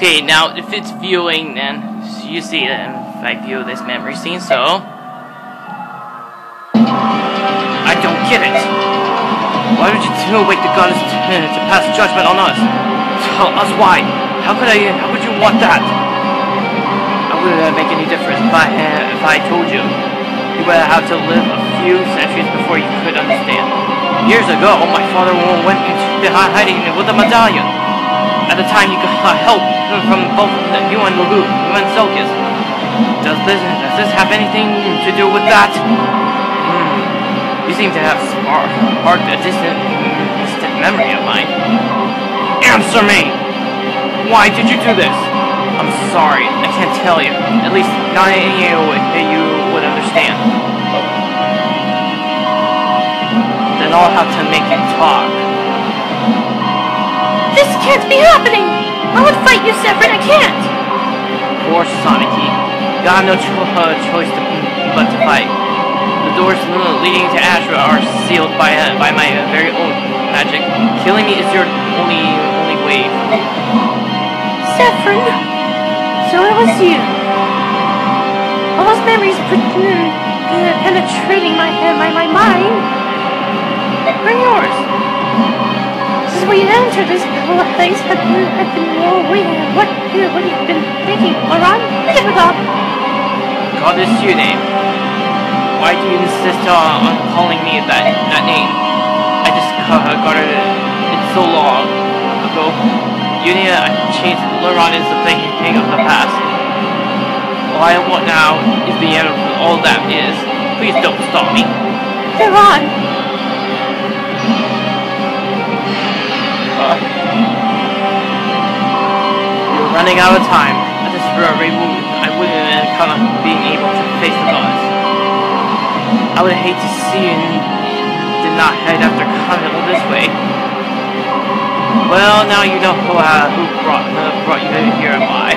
Okay, now if it's viewing, then you see it if I view this memory scene, so... I don't get it! Why would you wait the goddess to pass judgment on us? Tell us why! How could you want that? How would it make any difference if I told you? You would have to live a few centuries before you could understand. Years ago, my father went into hiding with a medallion. At the time, he got help from both you and Selkis. Does this have anything to do with that? You seem to have sparked a distant memory of mine. Answer me! Why did you do this? I'm sorry, I can't tell you. At least not any way you would understand. Then I'll have to make you talk. This can't be happening! I would fight you, Sephiran, I can't! Poor Sothe. You have no choice but to fight. The doors leading to Ashra are sealed by my very own magic. Killing me is your only way. Sephiran, so it was you. All those memories penetrating my mind are yours. This is where you entered this place. I've been waiting. What have you been thinking, Laron? Goddess Sothe. Why do you insist on calling me that name? I just got it so long ago. I changed it. Laron is the thing of the past. All I want now is the end of all that is. Please don't stop me. Laron! You're running out of time. At this very moment, I wouldn't count on being able to face the gods. I would hate to see you did not head after coming all this way. Well, now you know who brought you here and why.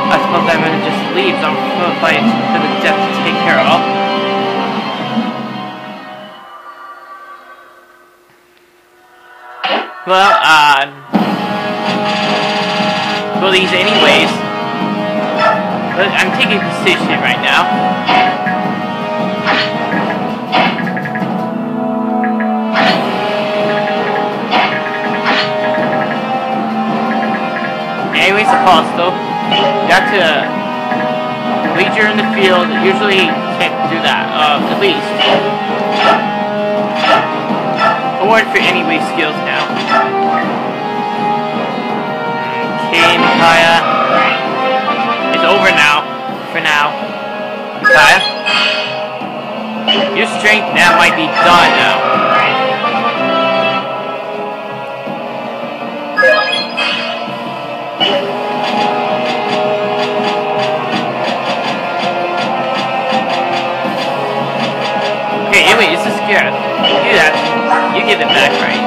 I suppose I'm gonna just leave, so I'm gonna fight to the death to take care of. Well, well, these anyways. But I'm taking position right now. Anyways, Apostle, you have to wager in the field. Usually can't do that, at least. Award for anyway skills now. Okay, Micaiah. It's over now. For now. Micaiah? Your strength now might be done now. Okay, anyway, this is scared. Do that. You give it back, right?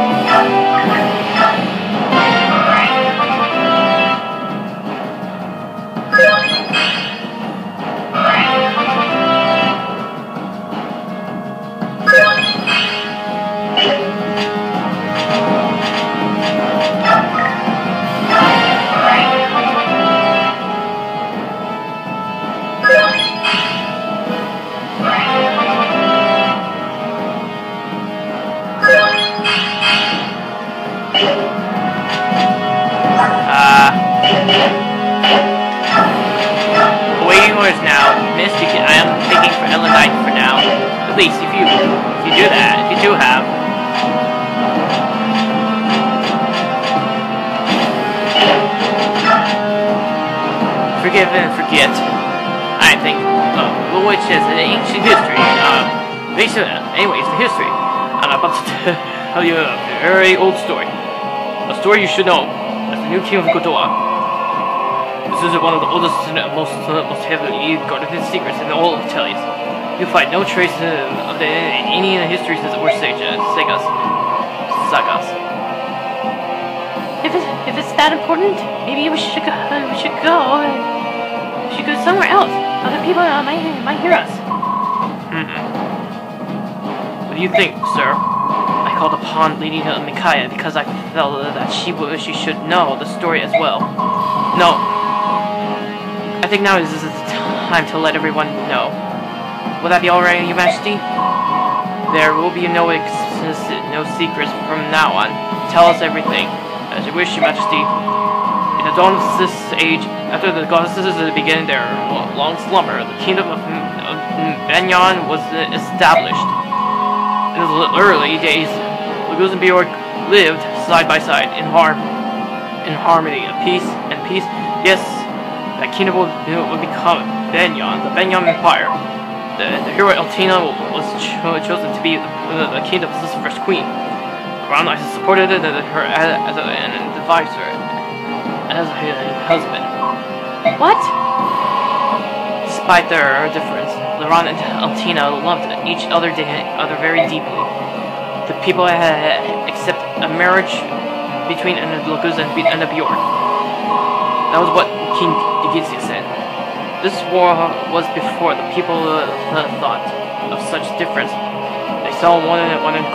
Awaiting orders now. Mystic, I am thinking for Elenite for now. At least if you do that, if you do have. Forgive and forget. I think which is an ancient history. Anyways, the history. I'm about to tell you a very old story. A story you should know. As the new king of Godoa. This is one of the oldest and most heavily guarded secrets in all of Telius. You'll find no trace of any histories or sagas. If it's that important, maybe we should go. We should go somewhere else. Other people might hear us. What do you think, sir? I called upon Lady Micaiah because I felt that she should know the story as well. No. I think now is the time to let everyone know. Will that be alright, Your Majesty? There will be no secrets from now on. Tell us everything. As you wish, Your Majesty. In the dawn of this age, after the goddesses began their long slumber, the kingdom of Benyon was established. In the early days, Luguz and Bjork lived side by side in harmony, peace. Yes, that kingdom would become Benyon, the Benyon Empire. The hero Eltina was chosen to be the kingdom's first queen. Around I supported her as an advisor, as her husband. What? Despite their difference, Laurent and Eltina loved each other very deeply. The people accept a marriage between Luguz and Bjork. That was what King Digizia said. This war was before the people thought of such difference. They saw one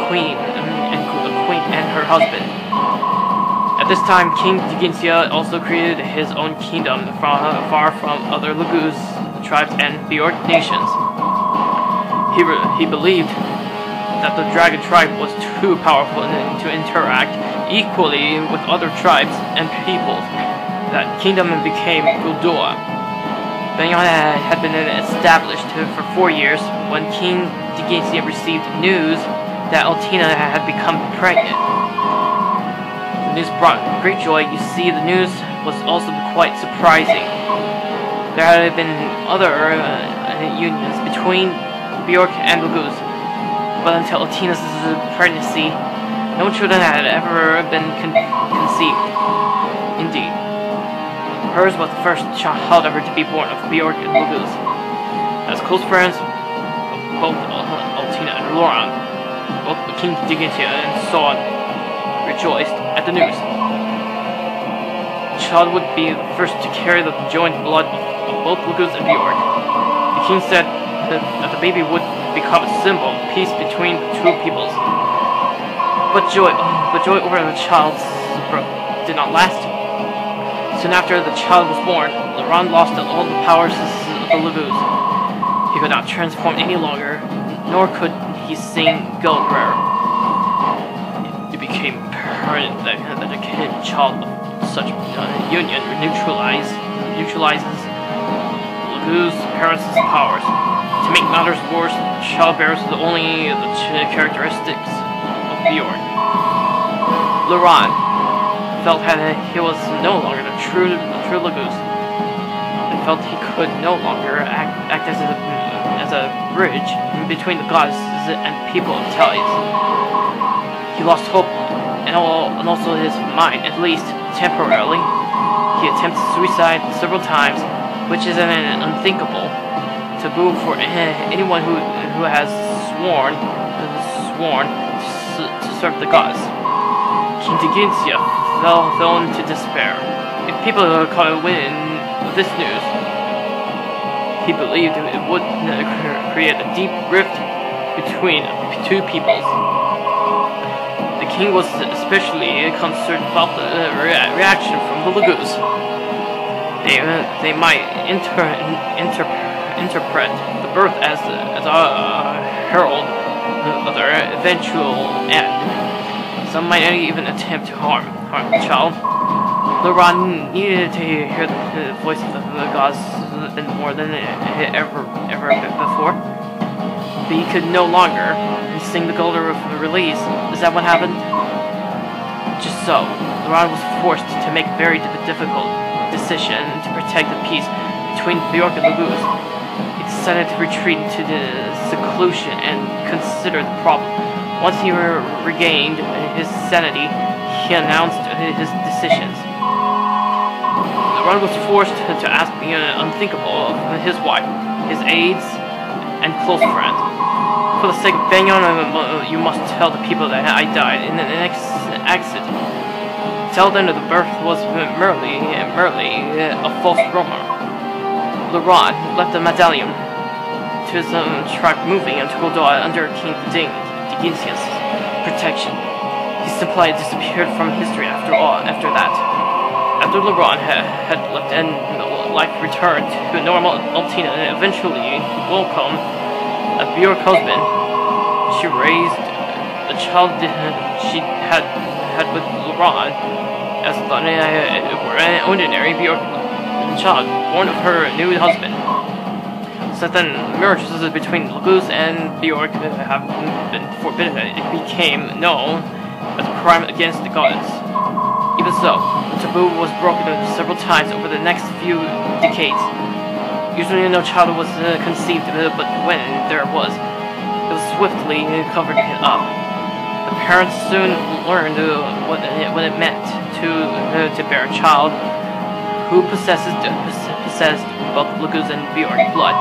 queen and her husband. At this time, King Digizia also created his own kingdom far from other Luguz tribes and Bjork nations. He believed that the dragon tribe was too powerful to interact equally with other tribes and peoples. That kingdom became Guldoa. Benyon had been established for 4 years when King Digizia received news that Eltina had become pregnant. The news brought great joy. You see, the news was also quite surprising. There had been other unions between Bjork and Luguz, but until Eltina's pregnancy, no children had ever been conceived. Indeed, hers was the first child ever to be born of Bjork and Luguz. As close friends of both Eltina and Laurent, both King Digizia and Soren rejoiced at the news. The child would be the first to carry the joint blood of both Luguz and Bjork. The king said that the baby would become a symbol of peace between the two peoples. But joy over the child's birth did not last. Soon after the child was born, Laurent lost all the powers of the Luguz. He could not transform any longer, nor could he sing Goldrer. It became apparent that the child of such union neutralizes Luguz parents' powers. To make matters worse, child bears only the characteristics of Bjork. Laurent felt that he was no longer the true Luguz, and felt he could no longer act as a bridge between the goddesses and people of Thales. He lost hope and also his mind, at least temporarily. He attempted suicide several times, which is an unthinkable taboo for anyone who has sworn to serve the gods. King Digizia fell into despair. If people caught wind of this news, he believed it would create a deep rift between two peoples. The king was especially concerned about the reaction from the Luguz. They might interpret the birth as a herald of their eventual end. Some might even attempt to harm the child. Laurent needed to hear the voice of the gods more than ever before. But he could no longer sing the Golden Release. Is that what happened? Just so, Laurent was forced to make a very difficult decision to protect the peace between Bjork and Luguz. He decided to retreat into the seclusion and consider the problem. Once he regained his sanity, he announced his decisions. Laurent was forced to ask the unthinkable of his wife, his aides, and close friends. For the sake of Benyon, you must tell the people that I died in an accident. Tell them that the birth was merely a false rumor. Laurent left the medallion to his tribe moving into Goldoa under King Digizia's protection. He simply disappeared from history after that. After Laurent had left and life returned to normal, Altina eventually welcomed a Bjork husband. She raised the child she had with Laurent as an ordinary Bjork child born of her new husband. So then, marriages between Laguz and Bjork have been forbidden. It became known as a crime against the goddess. Even so, the taboo was broken several times over the next few decades. Usually no child was conceived, but when there was, it was swiftly covered up. The parents soon learned what it meant to bear a child who possessed both Laguz and Bjork blood.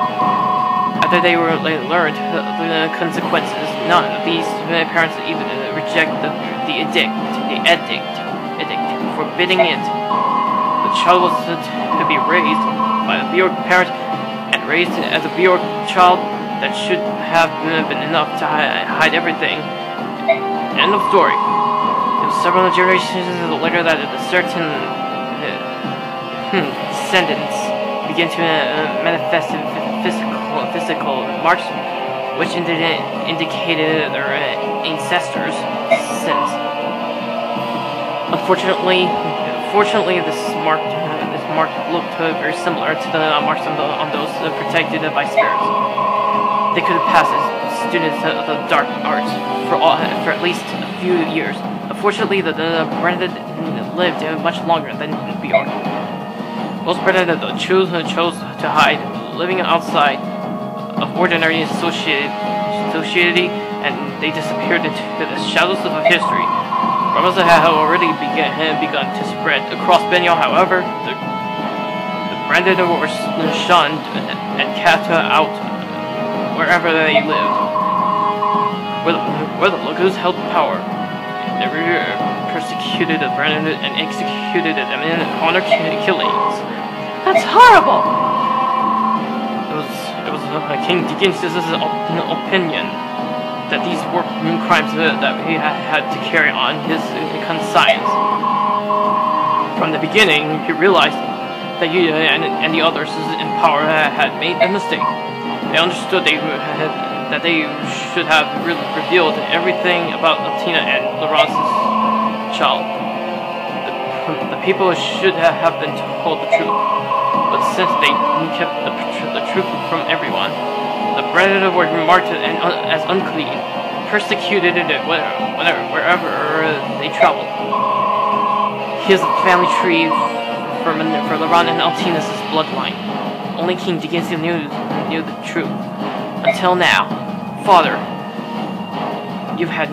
After they learned the consequences, none of these parents even rejected the edict forbidding it. The child was to be raised by a Bjork parent and raised as a Bjork child. That should have been enough to hide everything. End of story. It was several generations later that a certain descendants began to manifest physical marks which indicated their ancestors' sins. Unfortunately, this mark looked very similar to the marks on those protected by spirits. They could have passed as students of the dark arts for at least a few years. Unfortunately, the Branded lived much longer than Bjork. Most Branded chose to hide, living outside of ordinary society, and they disappeared into the shadows of history. Rumors had already begun to spread across Benyo. However, the Branded were shunned and cast out wherever they lived. Where the Laguz held power, they persecuted the Branded and executed them in honor killings. That's horrible! It was King Diginsis' opinion that these were crimes that he had to carry on his conscience. From the beginning, he realized that he and the others in power had made a mistake. They understood that they should have revealed everything about Altina and Laurent's child. The people should have been told the truth, but since they kept the truth from everyone, the Branded were marked as unclean, persecuted wherever they traveled. Here's the family tree for Laurent and Altina's bloodline. Only King Diginsia knew the truth. Until now, Father, you have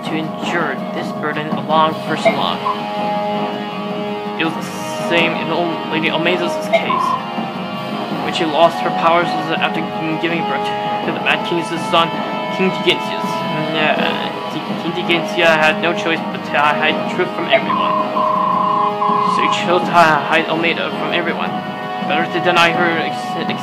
to endure this burden along for so long. It was the same in old Lady Almeza's case. When she lost her powers after giving birth to the Mad King's son, King Diginsius. King Diginsia had no choice but to hide the truth from everyone. So he chose to hide Almeida from everyone. Better to deny her existence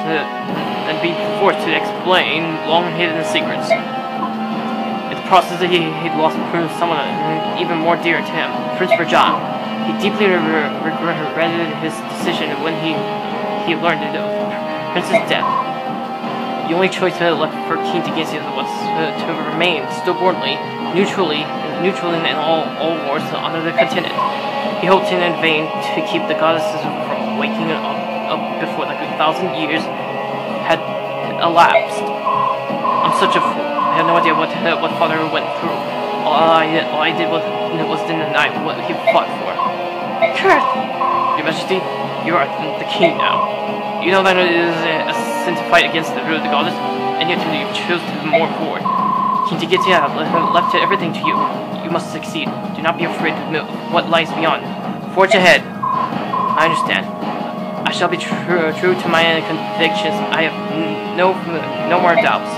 than be forced to explain long-hidden secrets. In the process, he'd lost someone even more dear to him, Prince Rajan. He deeply regretted his decision when he learned of Prince's death. The only choice left for King Diginsius was to remain stubbornly neutral in all wars on the continent. He hoped in vain to keep the goddesses from waking up before the 1,000 years had elapsed. I'm such a fool. I have no idea what Father went through. All I did was deny what he fought for. Kurt! Your Majesty, you are the king now. You know that it is a sin to fight against the goddess, and yet you chose to move forward. King Diginsia left everything to you. You must succeed. Do not be afraid of what lies beyond. Forge ahead. I understand. I shall be true to my convictions. I have no more doubts.